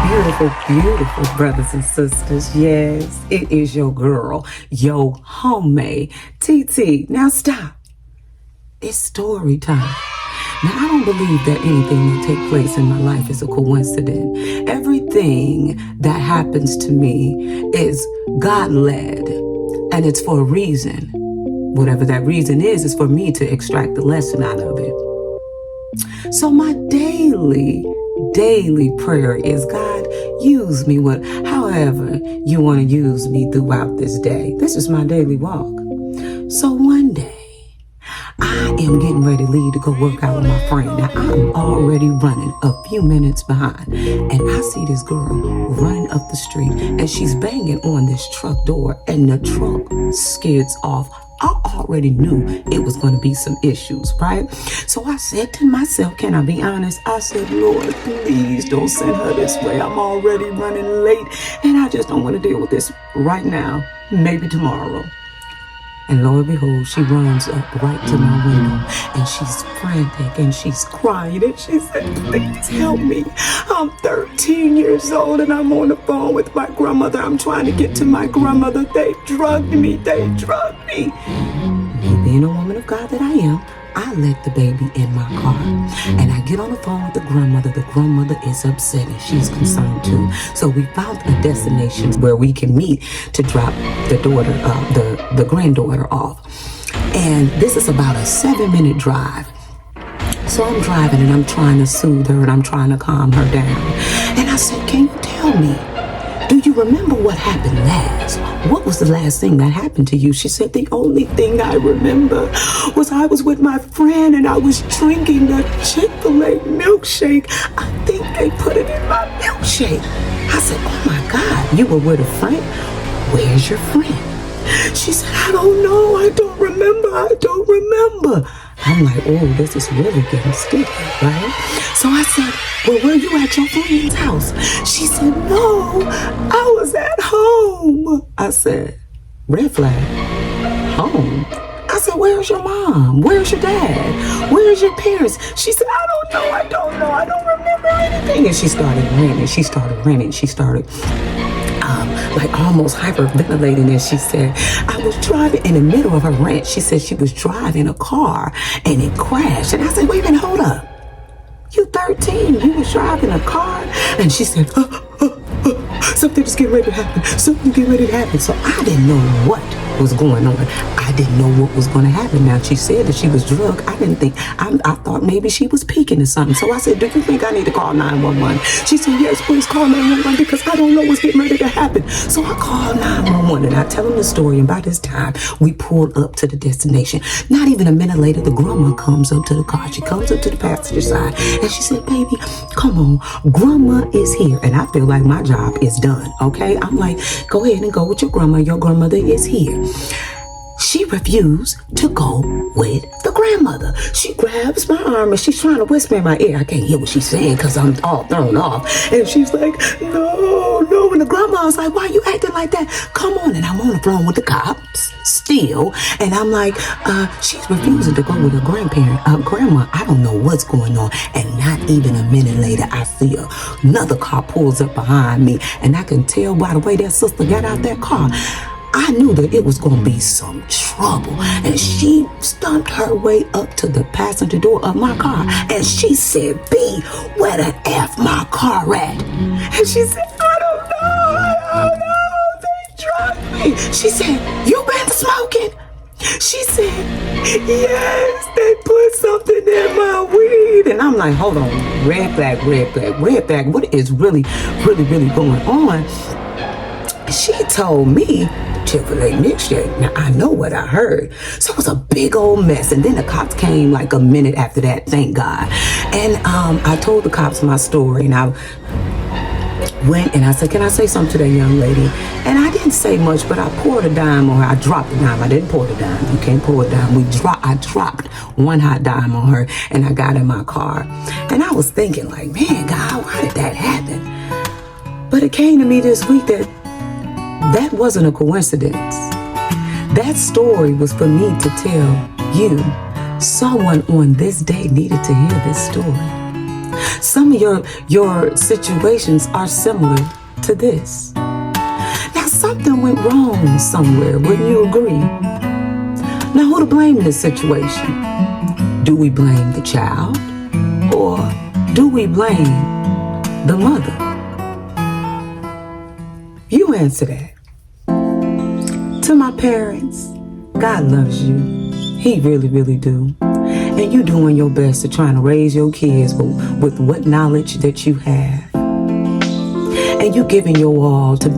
Beautiful, beautiful brothers and sisters. Yes, it is your girl, your homemade TT. Now stop. It's story time. Now, I don't believe that anything that takes place in my life is a coincidence. Everything that happens to me is God-led, and it's for a reason. Whatever that reason is for me to extract the lesson out of it. So my daily prayer is, God, use me however you want to use me throughout this day. This is my daily walk. So one day, I am getting ready to leave to go work out with my friend. Now, I'm already running a few minutes behind. And I see this girl running up the street, and she's banging on this truck door, and the truck skids off. I already knew it was going to be some issues, right? So I said to myself, can I be honest? I said, Lord, please don't send her this way. I'm already running late, and I just don't want to deal with this right now, maybe tomorrow. And lo and behold, she runs up right to my window, and she's frantic, and she's crying, and she said, please help me. I'm 13 years old, and I'm on the phone with my grandmother. I'm trying to get to my grandmother. They drugged me. Me being a woman of God that I am, I let the baby in my car, and I get on the phone with the grandmother. The grandmother is upset, and she's concerned too. So we found a destination where we can meet to drop the daughter, the granddaughter off. And this is about a 7-minute drive. So I'm driving, and I'm trying to soothe her, and I'm trying to calm her down. And I said, can you tell me, do you remember what happened last? What was the last thing that happened to you? She said, the only thing I remember was I was with my friend, and I was drinking a Chick-fil-A milkshake. I think they put it in my milkshake. I said, oh my God, you were with a friend? Where's your friend? She said, I don't know. I don't remember. I'm like, oh, this is really getting sticky, right? So I said, well, were you at your friend's house? She said, no, I was at home. I said, red flag, home? I said, where's your mom? Where's your dad? Where's your parents? She said, I don't know. I don't remember anything. And she started ranting. She started like almost hyperventilating, and she said, I was driving in the middle of her rant. She said she was driving a car and it crashed. And I said, wait a minute, hold up. You 13, you was driving a car? And she said, something's getting ready to happen. So I didn't know what was going on. I didn't know what was going to happen. Now, she said that she was drugged. I thought maybe she was peeking or something. So I said, do you think I need to call 911? She said, yes, please call 911 because I don't know what's getting ready to happen. So I called 911, and I tell them the story. And by this time, we pulled up to the destination. Not even a minute later, the grandma comes up to the car. She comes up to the passenger side, and she said, baby, come on. Grandma is here. And I feel like my job is done, okay? I'm like, go ahead and go with your grandma. Your grandmother is here. She refused to go with the grandmother. She grabs my arm, and she's trying to whisper in my ear. I can't hear what she's saying because I'm all thrown off. And she's like, no. And the grandma was like, why are you acting like that? Come on. And I'm on the phone with the cops still. And I'm like, she's refusing to go with her grandma. I don't know what's going on. And not even a minute later, I see another car pulls up behind me. And I can tell by the way that sister got out that car, I knew that it was going to be some trouble. And she stumped her way up to the passenger door of my car. And she said, B, where the F my car at? And she said, I don't know. They drugged me. She said, you been smoking? She said, yes, they put something in my weed. And I'm like, hold on, red flag. What is really going on? She told me Chick-fil-A milkshake. Now, I know what I heard. So it was a big old mess. And then the cops came like a minute after that, thank God. And I told the cops my story, and I went and I said, can I say something to that young lady? And I didn't say much, but I poured a dime on her. I dropped a dime. I didn't pour the dime. You can't pour a dime. I dropped one hot dime on her, and I got in my car. And I was thinking like, man, God, why did that happen? But it came to me this week that wasn't a coincidence. That story was for me to tell you. Someone on this day needed to hear this story. Some of your situations are similar to this. Now, something went wrong somewhere. Wouldn't you agree? Now, who to blame in this situation? Do we blame the child, or do we blame the mother? You answer that. To my parents, God loves you. He really, really do. And you doing your best to try to raise your kids with what knowledge that you have. And you giving your all to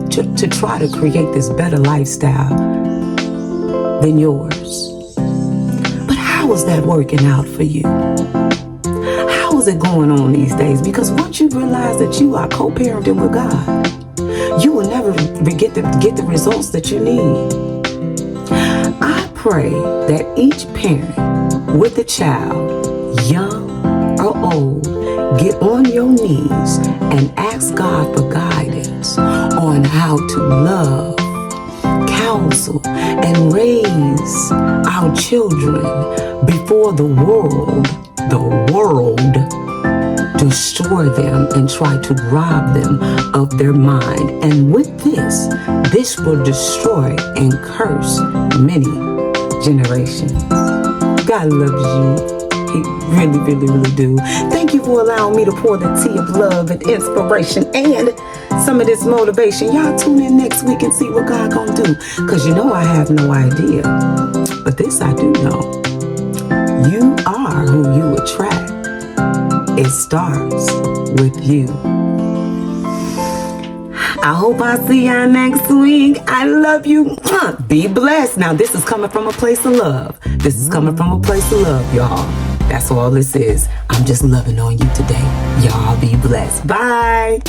try to create this better lifestyle than yours. But how is that working out for you? How is it going on these days? Because once you realize that you are co-parenting with God, you will never get the results that you need. I pray that each parent with a child, young or old, get on your knees and ask God for guidance on how to love, counsel, and raise our children before the world destroy them and try to rob them of their mind. And with this will destroy and curse many generations. God loves you. He really, really, really do. Thank you for allowing me to pour the tea of love and inspiration and some of this motivation. Y'all tune in next week and see what God gonna do. Because you know I have no idea. But this I do know. You are who you attract. It starts with you. I hope I see y'all next week. I love you. Be blessed. Now, this is coming from a place of love. This is coming from a place of love, y'all. That's all this is. I'm just loving on you today. Y'all be blessed. Bye.